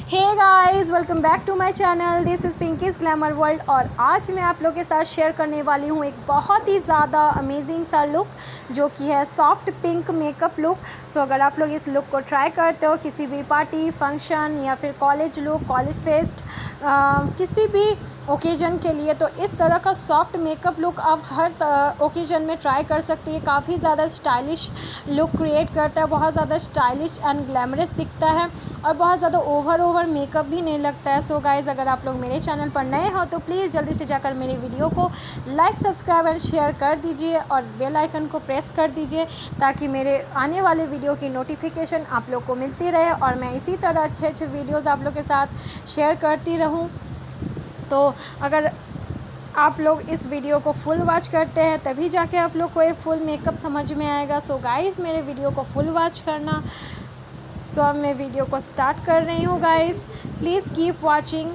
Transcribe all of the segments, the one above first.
Hey guys, welcome back to my channel. This is Pinky's glamour world. और आज मैं आप लोगों के साथ शेयर करने वाली हूँ एक बहुत ही ज़्यादा अमेजिंग सा लुक, जो कि है सॉफ्ट पिंक मेकअप लुक। सो अगर आप लोग इस लुक को ट्राई करते हो किसी भी पार्टी फंक्शन या फिर कॉलेज लुक, कॉलेज फेस्ट, किसी भी ओकेजन के लिए, तो इस तरह का सॉफ्ट मेकअप लुक आप हर ओकेजन में ट्राई कर सकती है। काफ़ी ज़्यादा स्टाइलिश लुक क्रिएट करता है, बहुत ज़्यादा स्टाइलिश एंड ग्लैमरस दिखता है और बहुत ज़्यादा ओवर मेकअप भी नहीं लगता है। सो गाइज़, अगर आप लोग मेरे चैनल पर नए हो तो प्लीज़ जल्दी से जाकर मेरी वीडियो को लाइक, सब्सक्राइब एंड शेयर कर दीजिए और बेल आइकन को प्रेस कर दीजिए, ताकि मेरे आने वाले वीडियो की नोटिफिकेशन आप लोग को मिलती रहे और मैं इसी तरह अच्छे वीडियोज़ आप लोग के साथ शेयर करती रहूँ। तो अगर आप लोग इस वीडियो को फुल वॉच करते हैं तभी जाके आप लोग को ये फुल मेकअप समझ में आएगा। सो गाइज़, मेरे वीडियो को फुल वॉच करना। सो अब मैं वीडियो को स्टार्ट कर रही हूँ guys, please keep watching.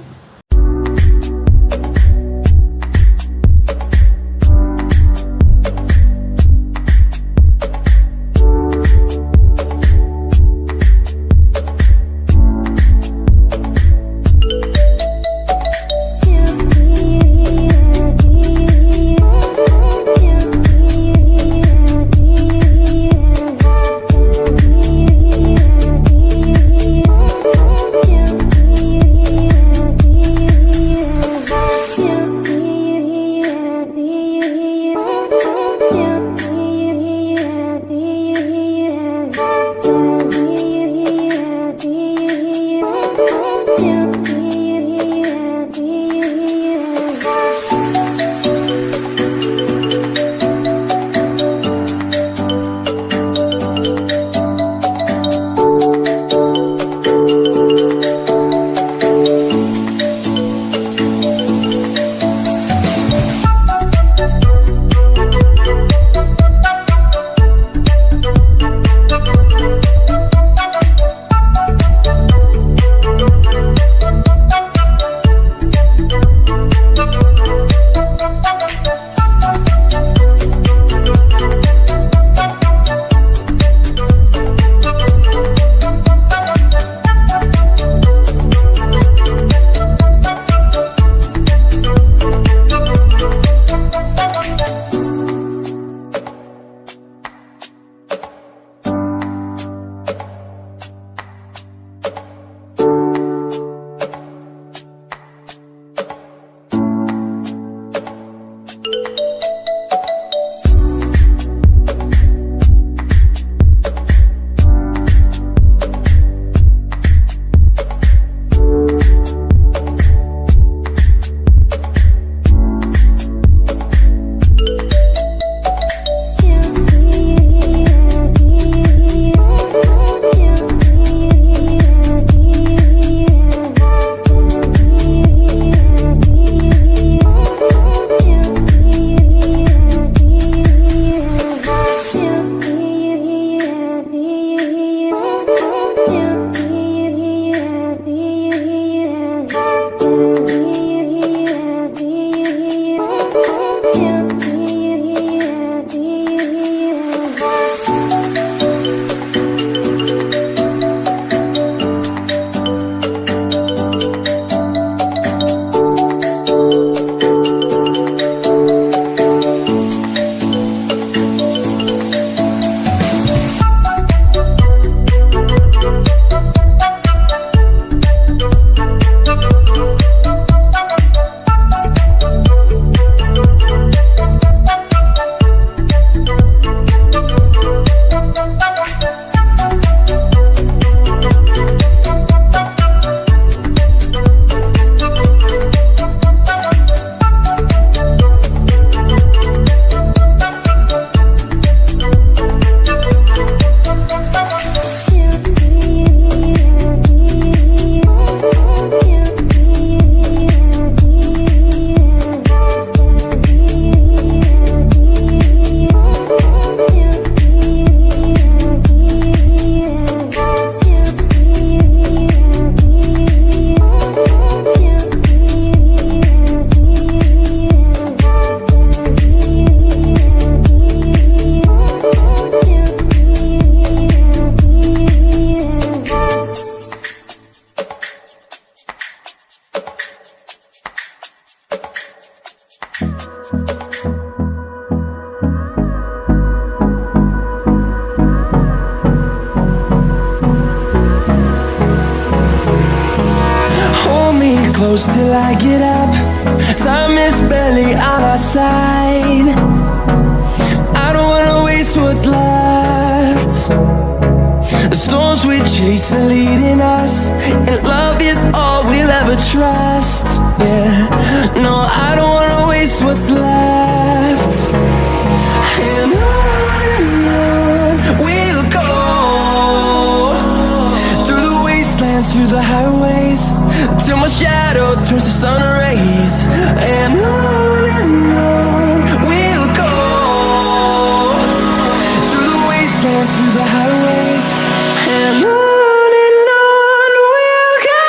I get up. Time is barely on our side. I don't wanna waste what's left. The storms we chase are leading us, and love is all we'll ever trust. Yeah, no, I don't wanna waste what's left. And on we'll go, through the wastelands, through the highways, till my shadow turns to sun rays. And on we'll go, through the wastelands, through the highways, and on we'll go.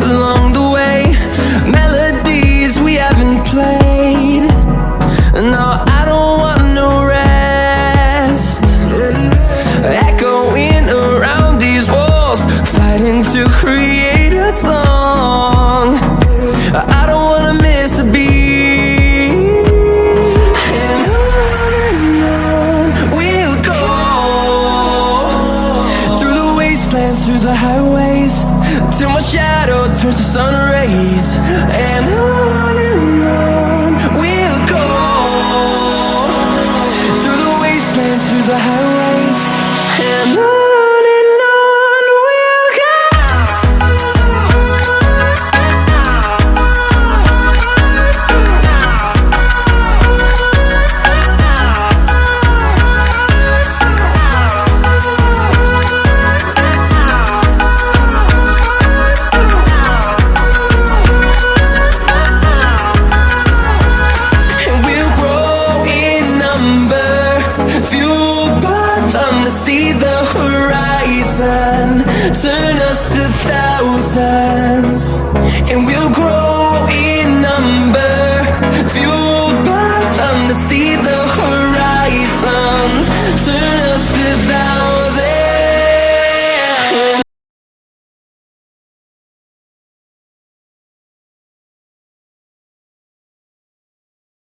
Along the way, melodies we haven't played. No, I don't want no rest. Echoing around these walls, fighting to create a song. I don't wanna miss a beat. And on we'll go, through the wastelands, through the highways, till my shadow turns to sun rays. And on we'll go, through the wastelands, through the highways.